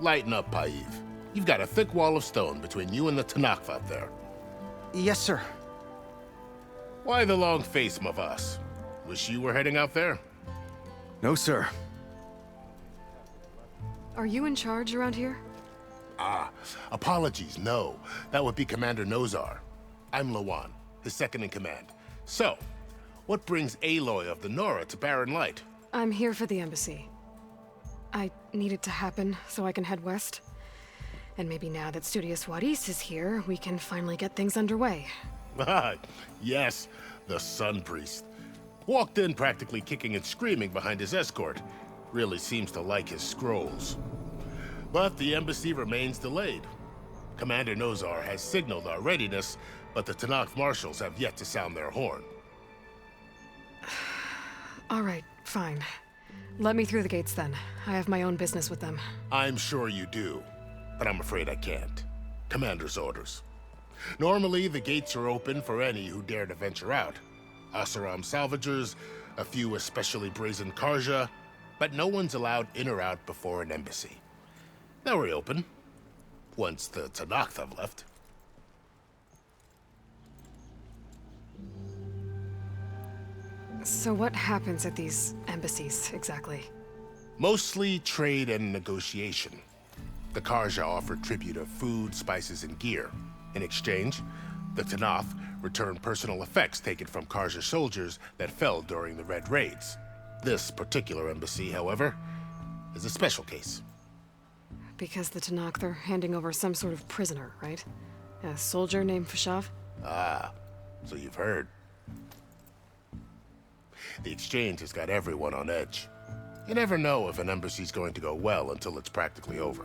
Lighten up, Paiv. You've got a thick wall of stone between you and the Tanakh out there. Yes, sir. Why the long face, Mavas? Wish you were heading out there? No, sir. Are you in charge around here? Ah, apologies, no. That would be Commander Nozar. I'm Lawan, his second in command. So, what brings Aloy of the Nora to Barren Light? I'm here for the embassy. I need it to happen so I can head west. And maybe now that Studious Waris is here, we can finally get things underway. Ah, yes, the Sun Priest. Walked in practically kicking and screaming behind his escort. Really seems to like his scrolls. But the embassy remains delayed. Commander Nozar has signaled our readiness, but the Tanakh marshals have yet to sound their horn. All right, fine. Let me through the gates then. I have my own business with them. I'm sure you do, but I'm afraid I can't. Commander's orders. Normally, the gates are open for any who dare to venture out. Asaram salvagers, a few especially brazen Karja, but no one's allowed in or out before an embassy. They'll reopen, once the Tanakh have left. So what happens at these embassies, exactly? Mostly trade and negotiation. The Karja offer tribute of food, spices, and gear. In exchange, the Tanakh return personal effects taken from Karja soldiers that fell during the Red Raids. This particular embassy, however, is a special case. Because the Tanakh, they're handing over some sort of prisoner, right? A soldier named Fashav? Ah, so you've heard. The exchange has got everyone on edge. You never know if an embassy's going to go well until it's practically over.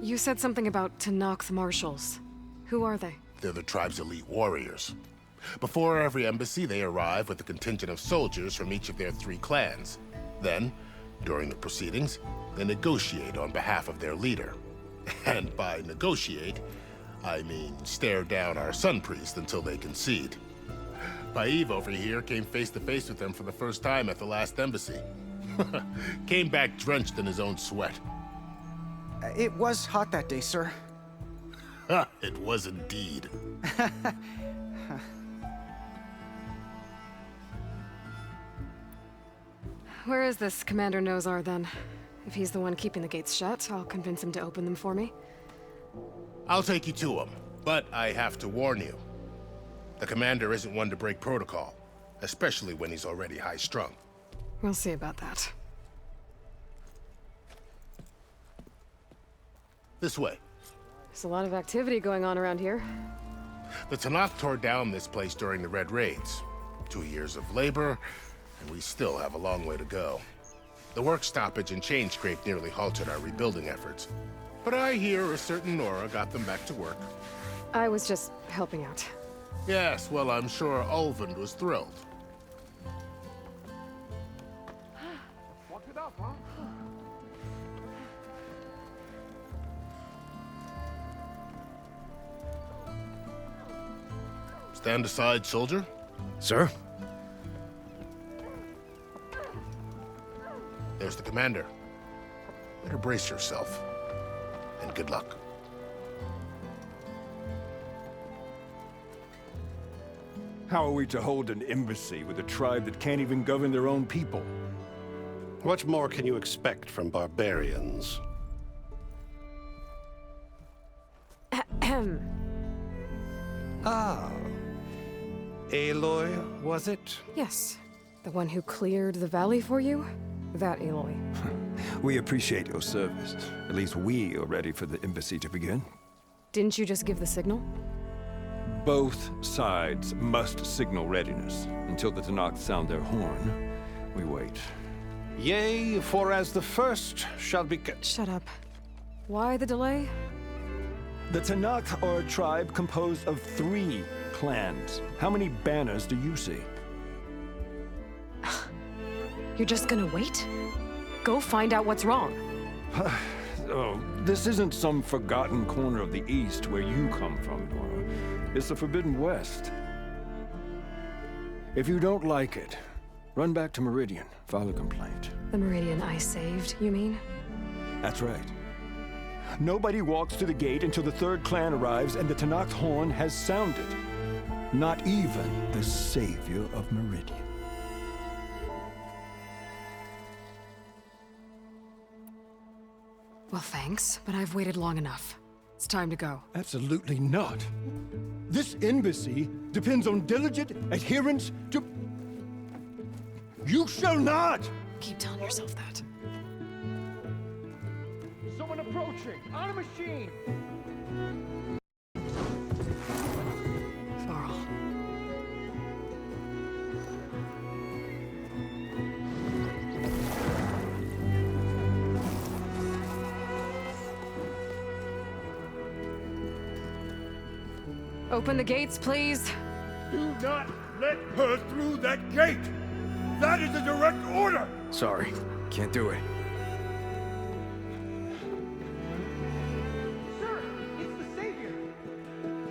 You said something about Tanakh marshals. Who are they? They're the tribe's elite warriors. Before every embassy, they arrive with a contingent of soldiers from each of their 3 clans. Then, during the proceedings, they negotiate on behalf of their leader. And by negotiate, I mean stare down our Sun Priest until they concede. Paiv over here came face to face with them for the first time at the last embassy. Came back drenched in his own sweat. It was hot that day, sir. It was indeed. Where is this Commander Nozar, then? If he's the one keeping the gates shut, I'll convince him to open them for me. I'll take you to him, but I have to warn you. The commander isn't one to break protocol, especially when he's already high-strung. We'll see about that. This way. There's a lot of activity going on around here. The Tanakh tore down this place during the Red Raids. 2 years of labor, and we still have a long way to go. The work stoppage and chain scrape nearly halted our rebuilding efforts. But I hear a certain Nora got them back to work. I was just helping out. Yes, well, I'm sure Ulvund was thrilled. Stand aside, soldier. Sir? There's the commander. Better brace yourself. And good luck. How are we to hold an embassy with a tribe that can't even govern their own people? What more can you expect from barbarians? Ahem. Ah. Aloy, was it? Yes. The one who cleared the valley for you? That Aloy. We appreciate your service. At least we are ready for the embassy to begin. Didn't you just give the signal? Both sides must signal readiness. Until the Tanakh sound their horn, we wait. Yea, for as the first shall be... Shut up. Why the delay? The Tanakh are a tribe composed of 3 clans. How many banners do you see? You're just gonna wait? Go find out what's wrong. Oh, this isn't some forgotten corner of the East where you come from, Nora. It's the Forbidden West. If you don't like it, Run back to Meridian, file a complaint. The Meridian I saved, you mean? That's right. Nobody walks to the gate until the third clan arrives and the Tenakth horn has sounded. Not even the savior of Meridian. Well, thanks, but I've waited long enough. It's time to go. Absolutely not. This embassy depends on diligent adherence to... You shall not! Keep telling yourself that. Someone approaching! On a machine! Varl. Open the gates, please. Do not let her through that gate! That is a direct order! Sorry, can't do it. Sir, it's the savior!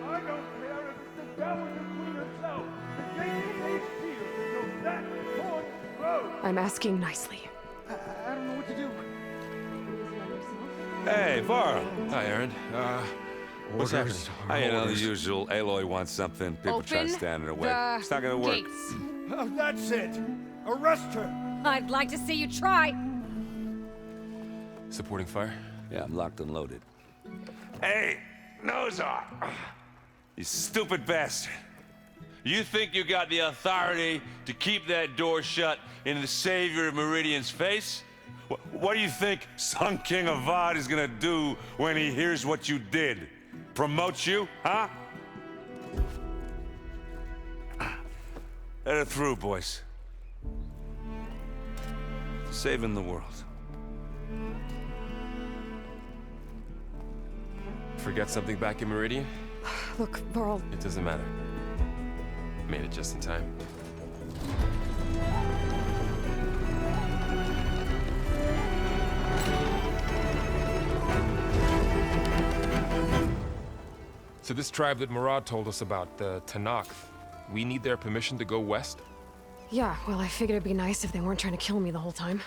I don't care if it's the Dowager Queen herself! The gate stays sealed until that horn blows! I'm asking nicely. I don't know what to do. Hey, Varl. Hi, Aaron. What's happening? You know, the usual. Aloy wants something. People try to Open stand in her way. the It's not gonna work. gates. Oh, that's it! Arrest her! I'd like to see you try. Supporting fire? Yeah, I'm locked and loaded. Hey, Nozar! You stupid bastard. You think you got the authority to keep that door shut in the savior of Meridian's face? What do you think Sun King Avad is gonna do when he hears what you did? Promote you, huh? Let her through, boys. Saving the world. Forget something back in Meridian? Look, Varl, It doesn't matter. Made it just in time. So this tribe that Murad told us about, the Tenakth, we need their permission to go west? yeah, well, I figured it'd be nice if they weren't trying to kill me the whole time.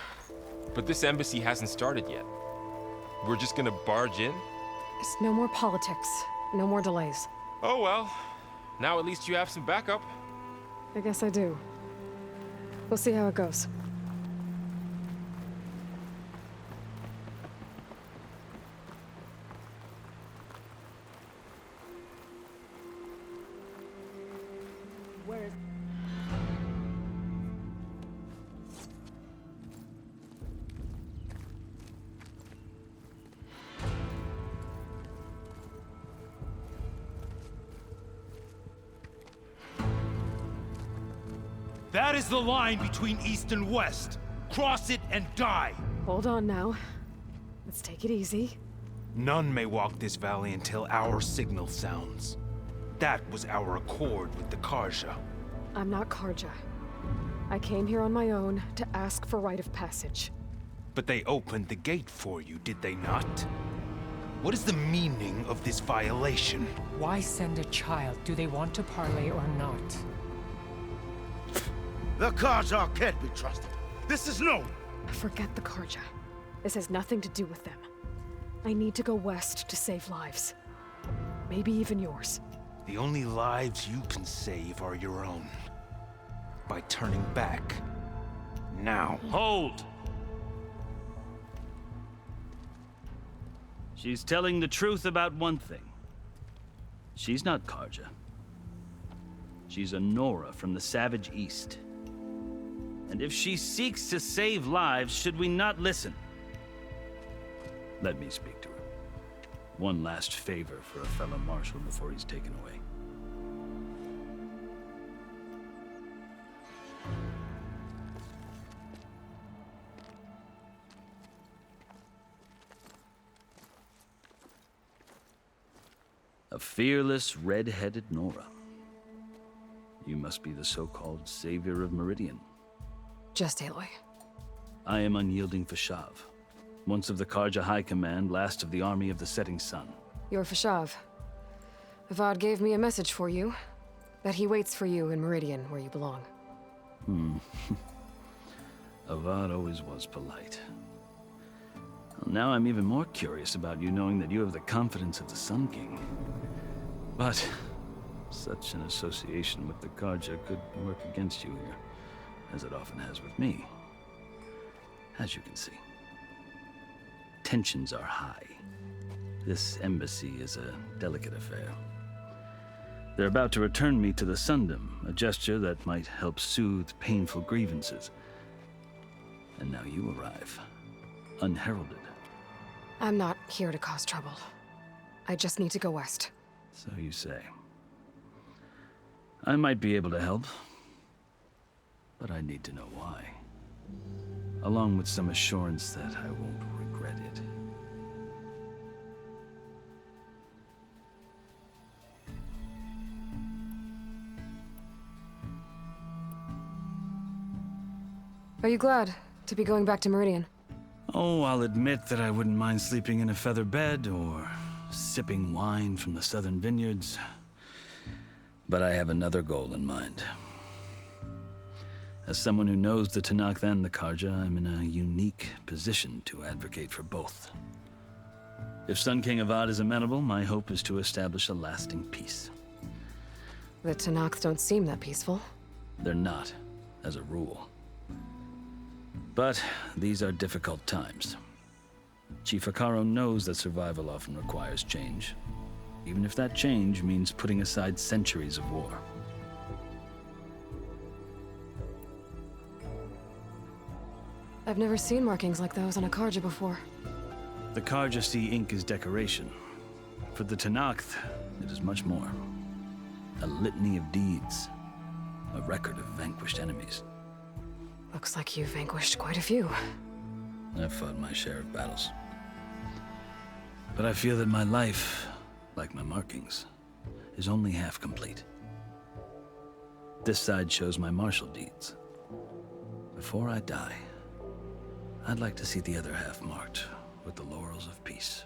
But this embassy hasn't started yet. We're just gonna barge in? It's no more politics, no more delays. Oh well. Now at least you have some backup. I guess I do. We'll see how it goes. That is the line between East and West. Cross it and die. Hold on now. Let's take it easy. None may walk this valley until our signal sounds. That was our accord with the Karja. I'm not Karja. I came here on my own to ask for rite of passage. But they opened the gate for you, did they not? What is the meaning of this violation? Why send a child? Do they want to parley or not? The Karja can't be trusted. This is known. Forget the Karja. This has nothing to do with them. I need to go west to save lives. Maybe even yours. The only lives you can save are your own. By turning back. Now. Hold! She's telling the truth about one thing. She's not Karja. She's a Nora from the Savage East. And if she seeks to save lives, should we not listen? Let me speak to her. One last favor for a fellow marshal before he's taken away. A fearless, red-headed Nora. You must be the so-called savior of Meridian. Just Aloy. I am unyielding Fashav, once of the Karja High Command, last of the army of the Setting Sun. You're Fashav. Avad gave me a message for you. That he waits for you in Meridian, where you belong. Avad always was polite. Well, now I'm even more curious about you knowing that you have the confidence of the Sun King. But such an association with the Karja could work against you here, as it often has with me. As you can see, tensions are high. This embassy is a delicate affair. They're about to return me to the Sundom, a gesture that might help soothe painful grievances. And now you arrive, unheralded. I'm not here to cause trouble. I just need to go west. So you say. I might be able to help, but I need to know why. Along with some assurance that I won't regret it. Are you glad to be going back to Meridian? Oh, I'll admit that I wouldn't mind sleeping in a feather bed or sipping wine from the southern vineyards. But I have another goal in mind. As someone who knows the Tenakth and the Karja, I'm in a unique position to advocate for both. If Sun King Avad is amenable, my hope is to establish a lasting peace. The Tenakth don't seem that peaceful. They're not, as a rule. But these are difficult times. Chief Hekarro knows that survival often requires change, even if that change means putting aside centuries of war. I've never seen markings like those on a Karja before. The Karja see ink as decoration. For the Tenakth, it is much more. A litany of deeds. A record of vanquished enemies. Looks like you've vanquished quite a few. I've fought my share of battles. But I feel that my life, like my markings, is only half complete. This side shows my martial deeds. Before I die, I'd like to see the other half marked with the laurels of peace.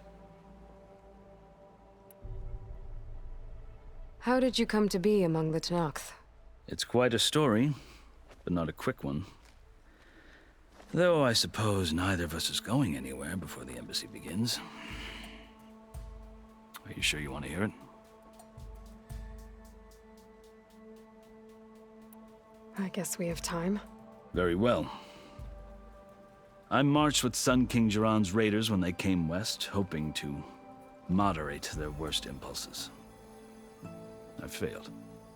How did you come to be among the Tenakth? It's quite a story, but not a quick one. Though I suppose neither of us is going anywhere before the embassy begins. Are you sure you want to hear it? I guess we have time. Very well. I marched with Sun King Jiran's raiders when they came west, hoping to moderate their worst impulses. I failed,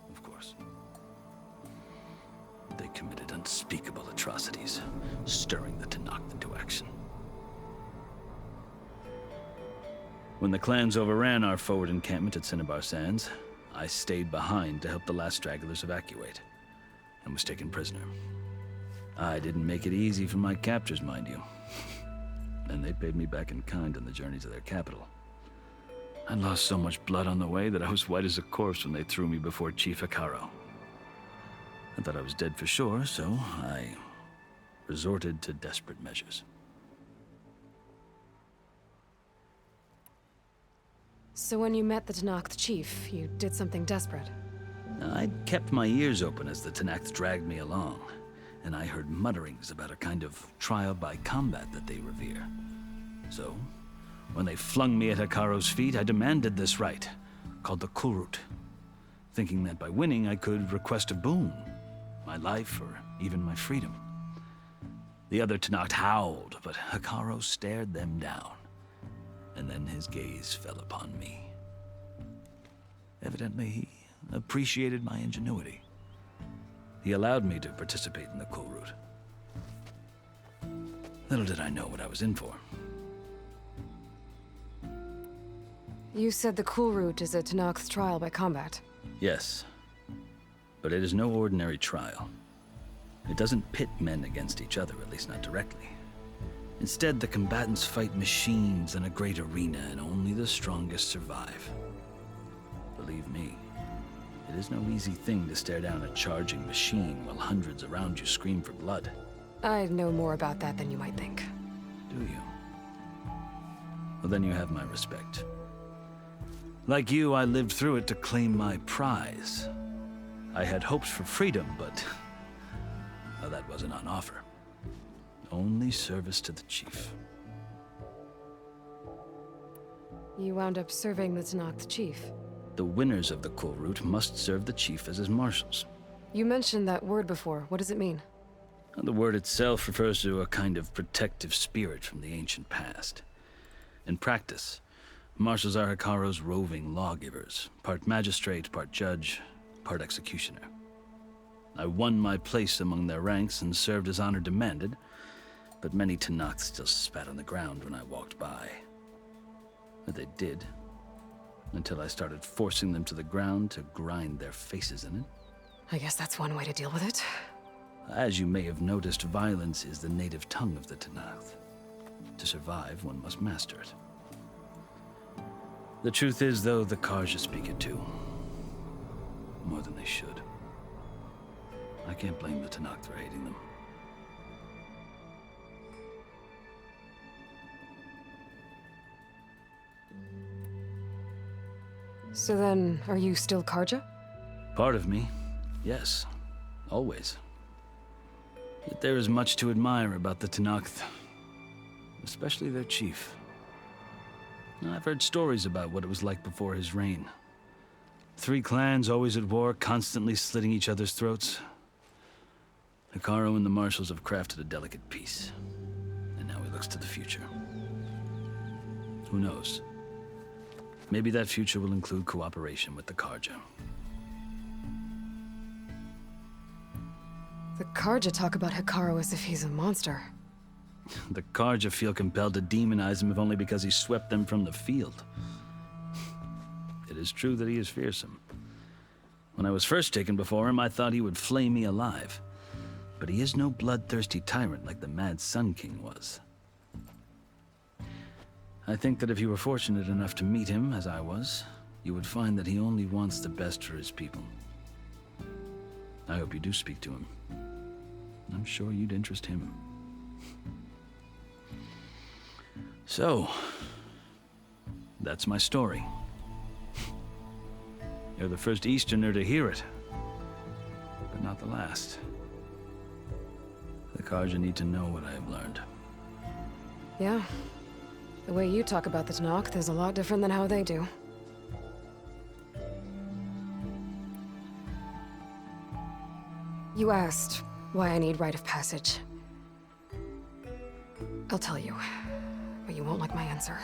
of course. They committed unspeakable atrocities, stirring the Tenakth into action. When the clans overran our forward encampment at Cinnabar Sands, I stayed behind to help the last stragglers evacuate, and was taken prisoner. I didn't make it easy for my captors, mind you. And they paid me back in kind on the journey to their capital. I lost so much blood on the way that I was white as a corpse when they threw me before Chief Hekarro. I thought I was dead for sure, so I resorted to desperate measures. So when you met the Tenakth chief, you did something desperate? I'd kept my ears open as the Tenakth dragged me along, and I heard mutterings about a kind of trial by combat that they revere. So, when they flung me at Hekarro's feet, I demanded this right, called the Kulrut, thinking that by winning I could request a boon, my life or even my freedom. The other Tenakth howled, but Hekarro stared them down, and then his gaze fell upon me. Evidently, he appreciated my ingenuity. He allowed me to participate in the Kulrut. Little did I know what I was in for. You said the Kulrut is a Tenakth trial by combat. Yes, but it is no ordinary trial. It doesn't pit men against each other, at least not directly. Instead, the combatants fight machines in a great arena, and only the strongest survive. Believe me, it is no easy thing to stare down a charging machine while hundreds around you scream for blood. I know more about that than you might think. Do you? Well, then you have my respect. Like you, I lived through it to claim my prize. I had hopes for freedom, but well, that wasn't on offer. only service to the chief. You wound up serving the Tenakth chief. The winners of the Kulrut must serve the chief as his marshals. You mentioned that word before. What does it mean? The word itself refers to a kind of protective spirit from the ancient past. In practice, marshals are Hekaro's roving lawgivers, part magistrate, part judge, part executioner. I won my place among their ranks and served as honor demanded, but many Tenakth still spat on the ground when I walked by. But they did, until I started forcing them to the ground to grind their faces in it. I guess that's one way to deal with it. As you may have noticed, violence is the native tongue of the Tenakth. To survive, one must master it. The truth is, though, the Karja speak it too. More than they should. I can't blame the Tenakth for hating them. So then, are you still Karja? Part of me, yes. Always. Yet there is much to admire about the Tenakth. Especially their chief. I've heard stories about what it was like before his reign. 3 clans always at war, constantly slitting each other's throats. Hekaro and the marshals have crafted a delicate peace. And now he looks to the future. Who knows? Maybe that future will include cooperation with the Karja. The Karja talk about Hekaro as if he's a monster. The Karja feel compelled to demonize him if only because he swept them from the field. It is true that he is fearsome. When I was first taken before him, I thought he would flay me alive. But he is no bloodthirsty tyrant like the Mad Sun King was. I think that if you were fortunate enough to meet him, as I was, you would find that he only wants the best for his people. I hope you do speak to him. I'm sure you'd interest him. So, that's my story. You're the first Easterner to hear it, but not the last. The Karja need to know what I have learned. Yeah. The way you talk about the Tenakth is a lot different than how they do. You asked why I need rite of passage. I'll tell you, but you won't like my answer.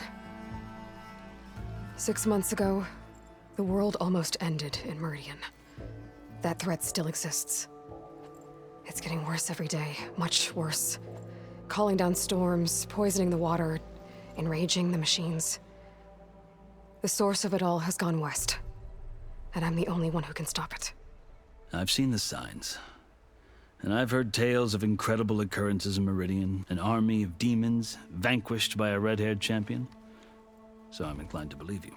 6 months ago, the world almost ended in Meridian. That threat still exists. It's getting worse every day, much worse. Calling down storms, poisoning the water, enraging the machines. The source of it all has gone west, and I'm the only one who can stop it. I've seen the signs. And I've heard tales of incredible occurrences in Meridian, an army of demons vanquished by a red-haired champion. So I'm inclined to believe you.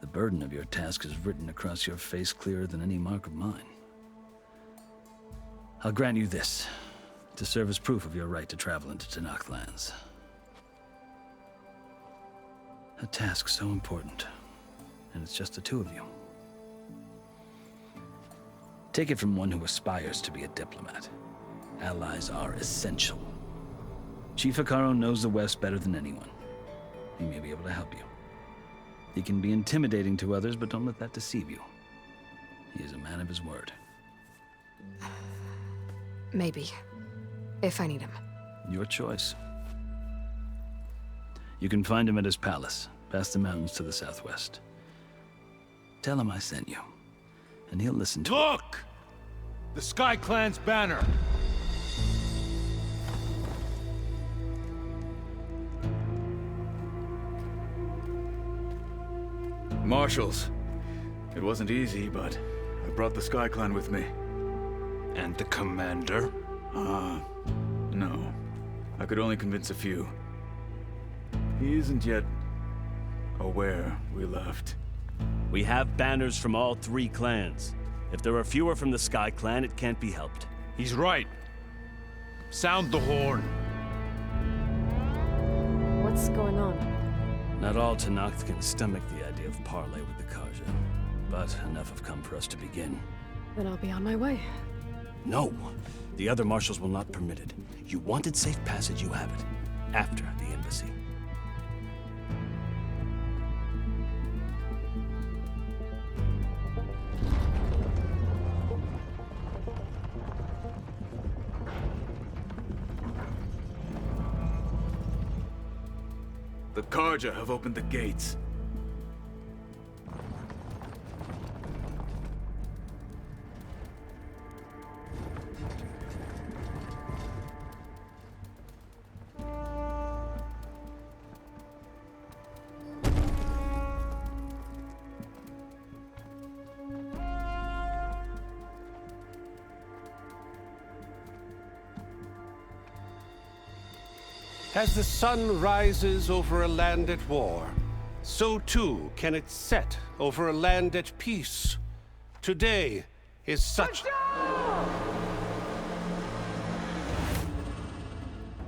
The burden of your task is written across your face clearer than any mark of mine. I'll grant you this, to serve as proof of your right to travel into Tenakth lands. A task so important, and it's just the 2 of you. Take it from one who aspires to be a diplomat. Allies are essential. Chief Hekaro knows the West better than anyone. He may be able to help you. He can be intimidating to others, but don't let that deceive you. He is a man of his word. Maybe. If I need him. Your choice. You can find him at his palace, past the mountains to the southwest. Tell him I sent you, and he'll listen to Look! The Sky Clan's banner! Marshals. It wasn't easy, but I brought the Sky Clan with me. And the commander? No. I could only convince a few. He isn't yet aware we left. We have banners from all 3 clans. If there are fewer from the Sky Clan, it can't be helped. He's right. Sound the horn. What's going on? Not all Tenakth can stomach the idea of parley with the Karja, but enough have come for us to begin. Then I'll be on my way. No! The other marshals will not permit it. You wanted safe passage, you have it. After the embassy. The Karja have opened the gates. As the sun rises over a land at war, so too can it set over a land at peace. Today is such...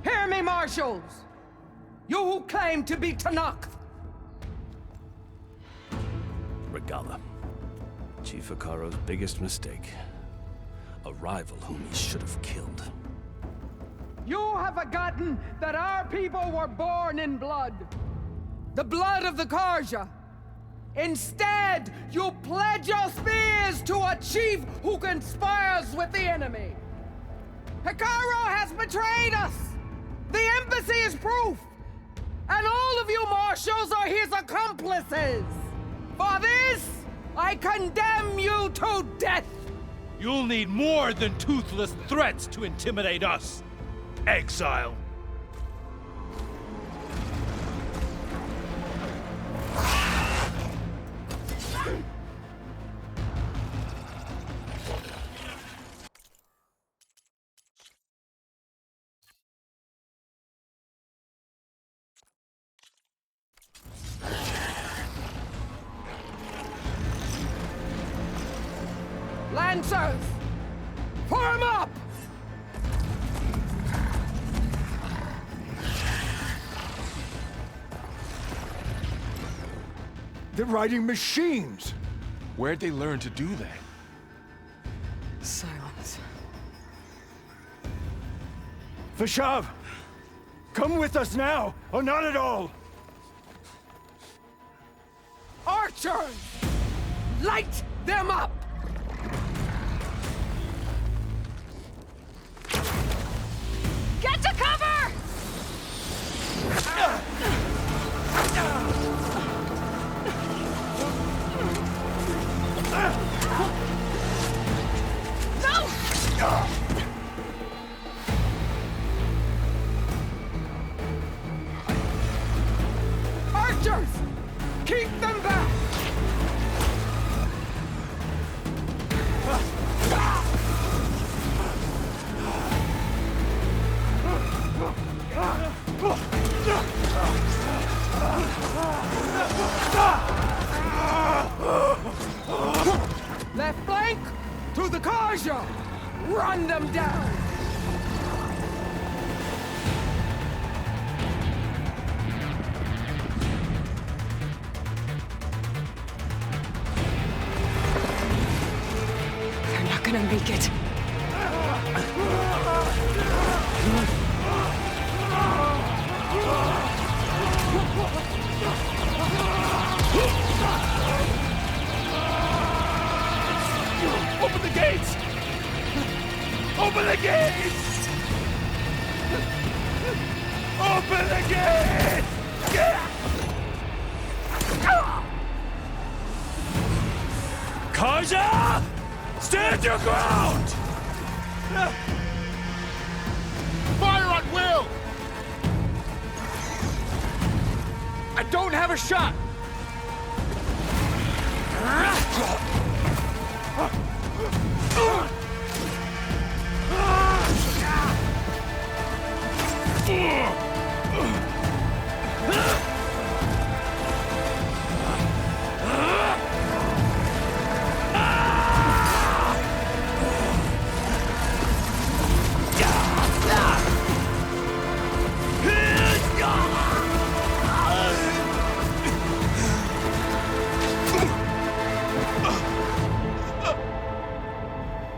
Hear me, marshals! You who claim to be Tanakh! Regalla. Chief Hikaro's biggest mistake. A rival whom he should have killed. You have forgotten that our people were born in blood. The blood of the Karja. Instead, you pledge your spears to a chief who conspires with the enemy. Hikaro has betrayed us. The embassy is proof. And all of you marshals are his accomplices. For this, I condemn you to death. You'll need more than toothless threats to intimidate us. Exile. Lancers, form up! They're riding machines! Where'd they learn to do that? Silence. Vashav! Come with us now, or not at all! Archers! Light them up! Get to cover! Archers! Keep them back! Left flank to the Karja! Run them down! They're not gonna make it. Open the gates! Open the gates! Open the gates! Karja! Stand your ground! Fire on will! I don't have a shot!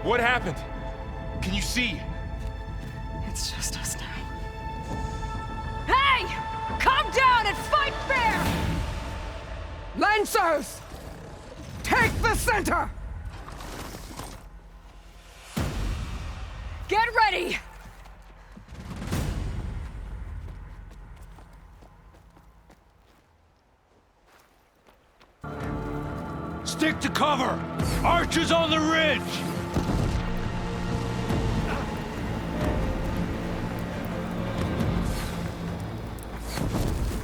What happened? Can you see? It's just us now. Hey! Come down and fight fair! Lancers! Take the center! Get ready! Stick to cover! Archers on the ridge!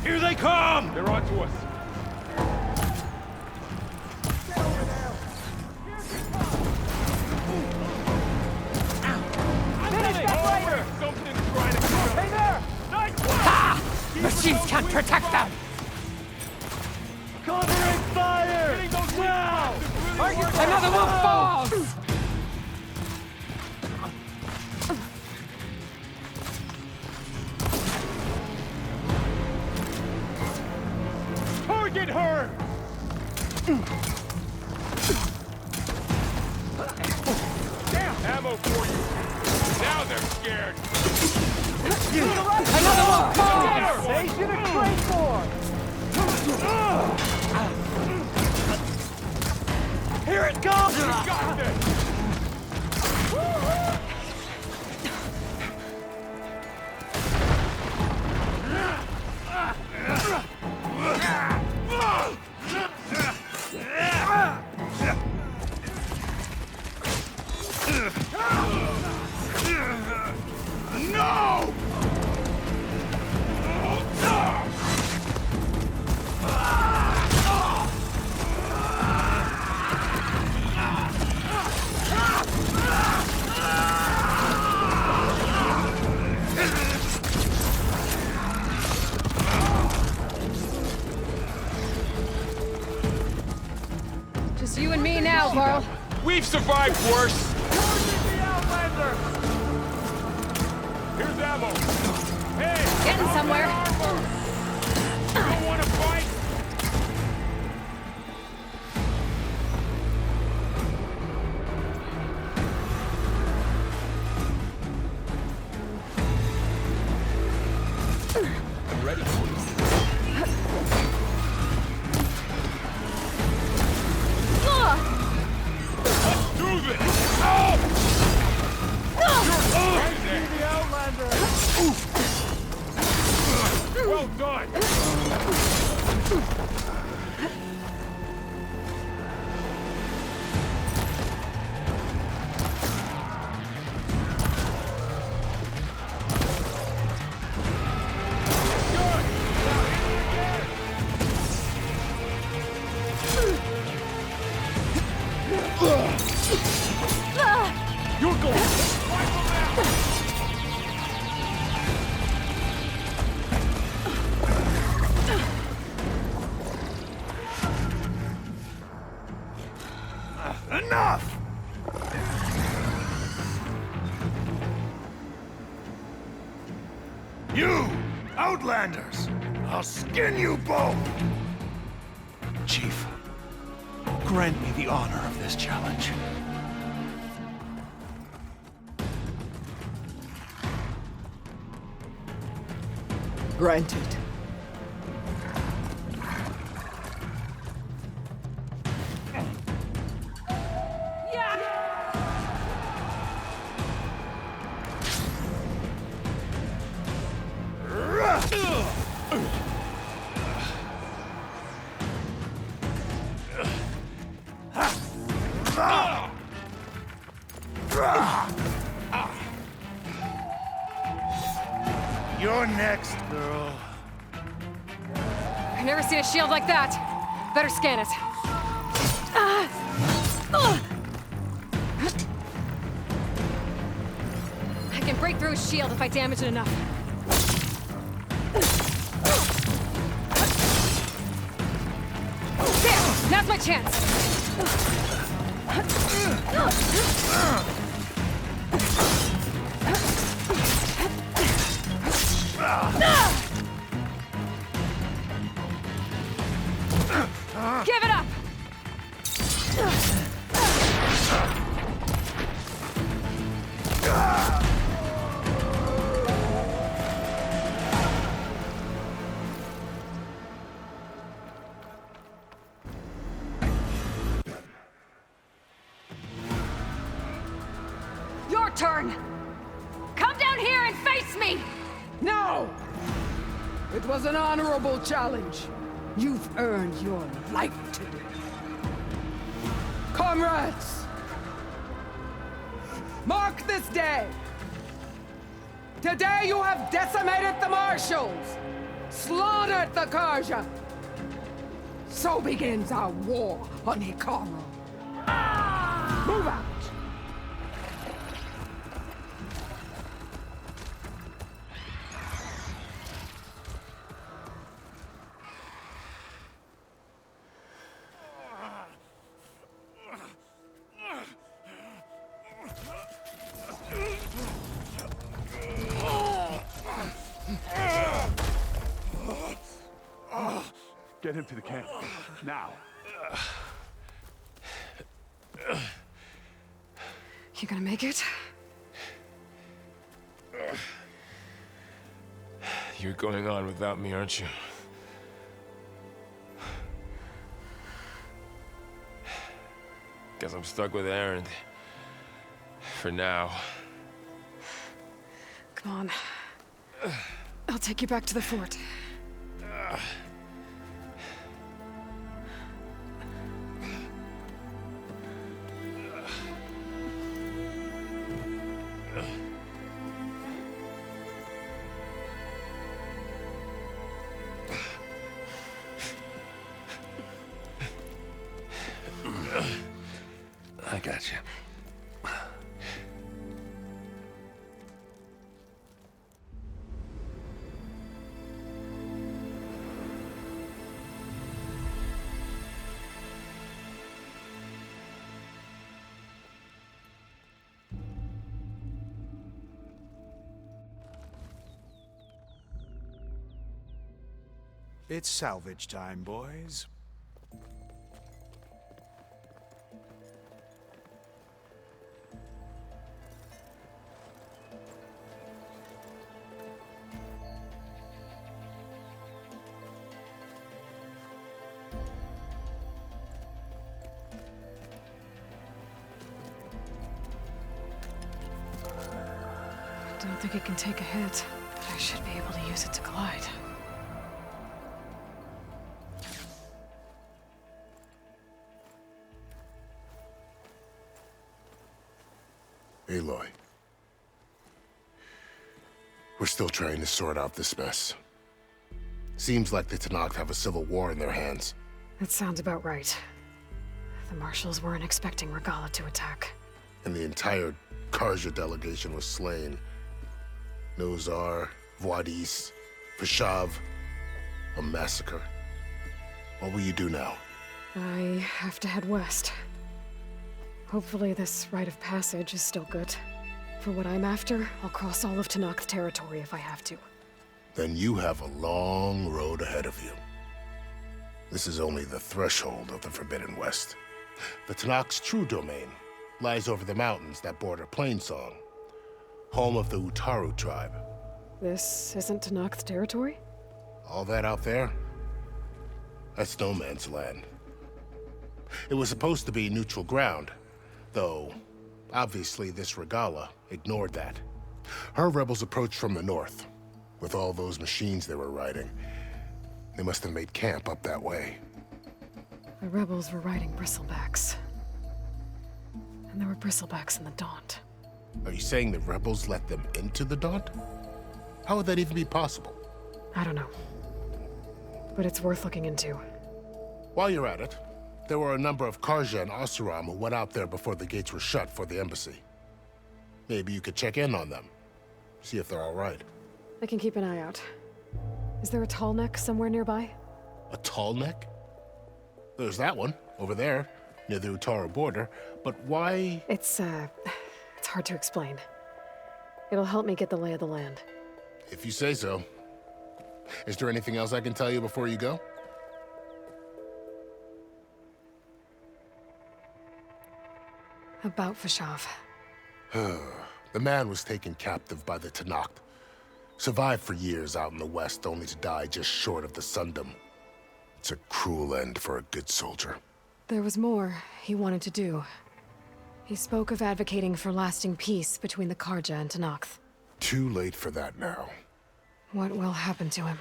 Here they come! They're on to us. Something's trying to kill. Hey there! Nice one! Ha! Machines can't protect them! Covering fire! Now! Another one falls! Target her! Damn! Ammo for you. Now they're scared. Another one falls! Station of Craigmore! Here it comes! You got this! No! Just you and me now, Carl. We've survived worse. Here's ammo. Hey! Getting somewhere. You don't want to fight? I'm ready for you. Let's do this! Well done! You're going! Wipe them out! Enough! You, Outlanders! I'll skin you both! Chief, grant me the honor of this challenge. Granted. You're next, girl. I've never seen a shield like that. Better scan it. I can break through his shield if I damage it enough. There! Now's my chance! Give it up! turn! Come down here and face me! No! It was an honorable challenge. You've earned your life today. Comrades! Mark this day! Today you have decimated the Marshals! Slaughtered the Karja! So begins our war on Hikaru. Move out! Get him to the camp. Now. You gonna make it? You're going on without me, aren't you? Guess I'm stuck with Aaron. For now. Come on. I'll take you back to the fort. I got you. It's salvage time, boys. I don't think it can take a hit, but I should be able to use it to glide. Aloy. We're still trying to sort out this mess. Seems like the Tenakth have a civil war in their hands. That sounds about right. The Marshals weren't expecting Regalla to attack. And the entire Karja delegation was slain. Nozar, Voidis, Vashav. A massacre. What will you do now? I have to head west. Hopefully this rite of passage is still good. For what I'm after, I'll cross all of Tenakth territory if I have to. Then you have a long road ahead of you. This is only the threshold of the Forbidden West. The Tenakth's true domain lies over the mountains that border Plainsong, home of the Utaru tribe. This isn't Tenakth territory? All that out there? That's no man's land. It was supposed to be neutral ground, though obviously this Regalla ignored that. Her rebels approached from the north. With all those machines they were riding, they must have made camp up that way. The rebels were riding bristlebacks. And there were bristlebacks in the Daunt. Are you saying the rebels let them into the Daunt? How would that even be possible? I don't know. But it's worth looking into. While you're at it, there were a number of Karja and Oseram who went out there before the gates were shut for the embassy. Maybe you could check in on them. See if they're all right. I can keep an eye out. Is there a tall neck somewhere nearby? A tall neck? There's that one, over there, near the Utaru border, but why? It's hard to explain. It'll help me get the lay of the land. If you say so. Is there anything else I can tell you before you go? About Vashav. The man was taken captive by the Tenakth. Survived for years out in the west, only to die just short of the Sundom. It's a cruel end for a good soldier. There was more he wanted to do. He spoke of advocating for lasting peace between the Karja and Tenakth. Too late for that now. What will happen to him?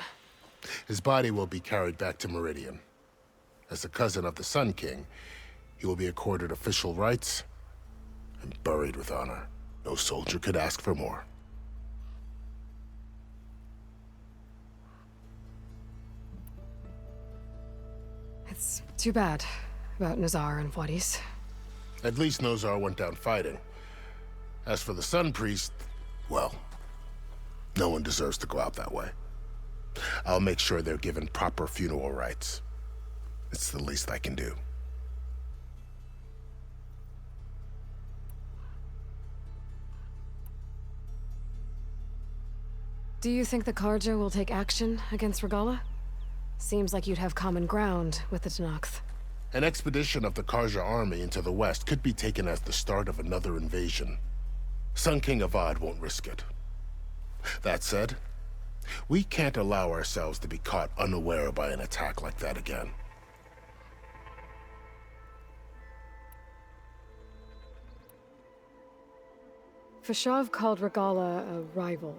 His body will be carried back to Meridian. As a cousin of the Sun King, he will be accorded official rights and buried with honor. No soldier could ask for more. It's too bad about Nazar and Wadis. At least Nozar went down fighting. As for the Sun Priest, well, no one deserves to go out that way. I'll make sure they're given proper funeral rites. It's the least I can do. Do you think the Karja will take action against Regalla? Seems like you'd have common ground with the Tenakth. An expedition of the Karja army into the west could be taken as the start of another invasion. Sun King Avad won't risk it. That said, we can't allow ourselves to be caught unaware by an attack like that again. Fashav called Regalla a rival.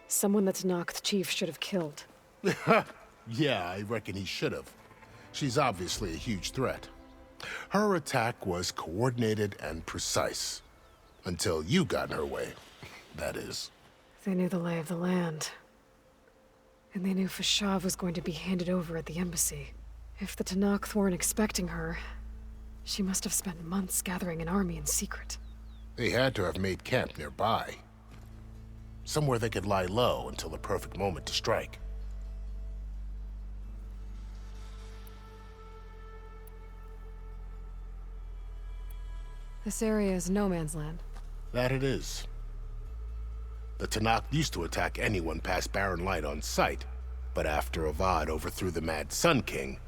Someone the Tenakth chief should have killed. Yeah, I reckon he should have. She's obviously a huge threat. Her attack was coordinated and precise. Until you got in her way, that is. They knew the lay of the land. And they knew Fashav was going to be handed over at the embassy. If the Tenakth weren't expecting her, she must have spent months gathering an army in secret. They had to have made camp nearby. Somewhere they could lie low until the perfect moment to strike. This area is no man's land. That it is. The Tenakth used to attack anyone past Barren Light on sight, but after Avad overthrew the Mad Sun King,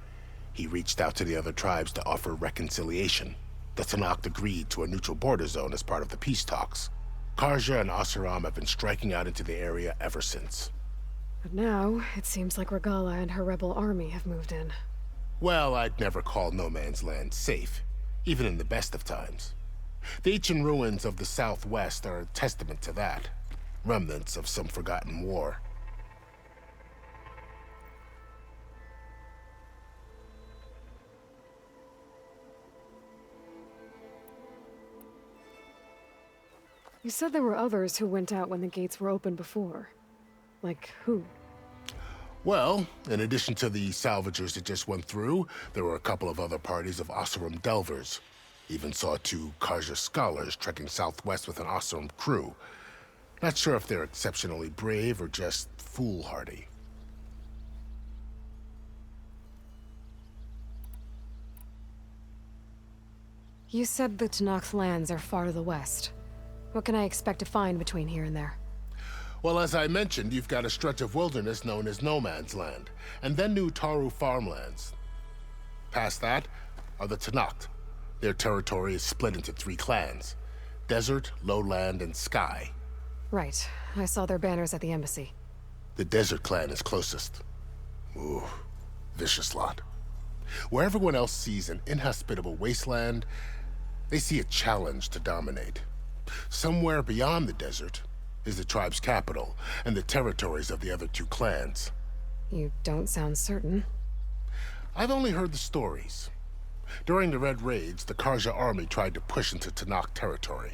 he reached out to the other tribes to offer reconciliation. The Tenakth agreed to a neutral border zone as part of the peace talks. Karja and Oseram have been striking out into the area ever since. But now, it seems like Regalla and her rebel army have moved in. Well, I'd never call no man's land safe, even in the best of times. The ancient ruins of the Southwest are a testament to that. Remnants of some forgotten war. You said there were others who went out when the gates were open before. Like who? Well, in addition to the salvagers that just went through, there were a couple of other parties of Oseram delvers. Even saw 2 Karja scholars trekking southwest with an Oseram crew. Not sure if they're exceptionally brave or just foolhardy. You said the Tenakth lands are far to the west. What can I expect to find between here and there? Well, as I mentioned, you've got a stretch of wilderness known as No Man's Land, and then New Taru farmlands. Past that are the Tenakth. Their territory is split into 3 clans: Desert, Lowland, and Sky. Right. I saw their banners at the embassy. The Desert clan is closest. Ooh, vicious lot. Where everyone else sees an inhospitable wasteland, they see a challenge to dominate. Somewhere beyond the desert is the tribe's capital and the territories of the other 2 clans. You don't sound certain. I've only heard the stories. During the Red Raids, the Karja army tried to push into Tenakth territory,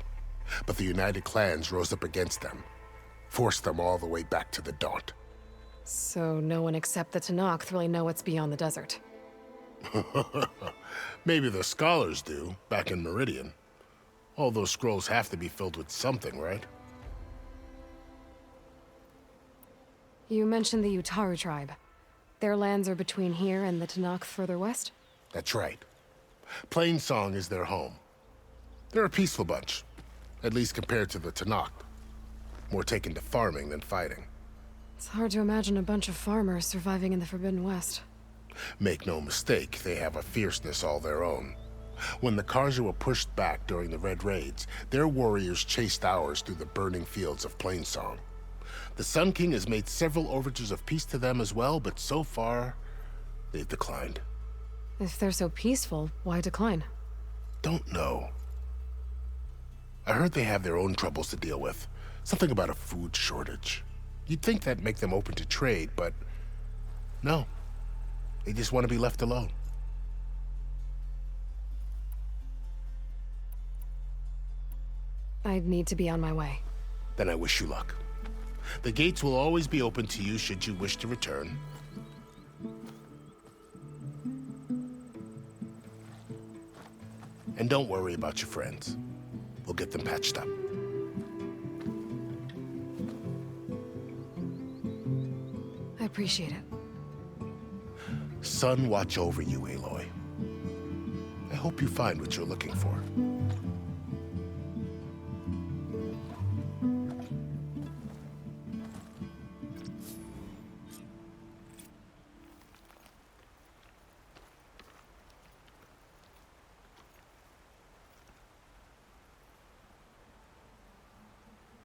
but the United Clans rose up against them, forced them all the way back to the Daunt. So no one except the Tenakth really know what's beyond the desert. Maybe the scholars do, back in Meridian. All those scrolls have to be filled with something, right? You mentioned the Utaru tribe. Their lands are between here and the Tenakth further west? That's right. Plainsong is their home. They're a peaceful bunch, at least compared to the Tenakth. More taken to farming than fighting. It's hard to imagine a bunch of farmers surviving in the Forbidden West. Make no mistake, they have a fierceness all their own. When the Karja were pushed back during the Red Raids, their warriors chased ours through the burning fields of Plainsong. The Sun King has made several overtures of peace to them as well, but so far, they've declined. If they're so peaceful, why decline? Don't know. I heard they have their own troubles to deal with. Something about a food shortage. You'd think that'd make them open to trade, but no. They just want to be left alone. I need to be on my way. Then I wish you luck. The gates will always be open to you should you wish to return. And don't worry about your friends. We'll get them patched up. I appreciate it. Sun watch over you, Aloy. I hope you find what you're looking for.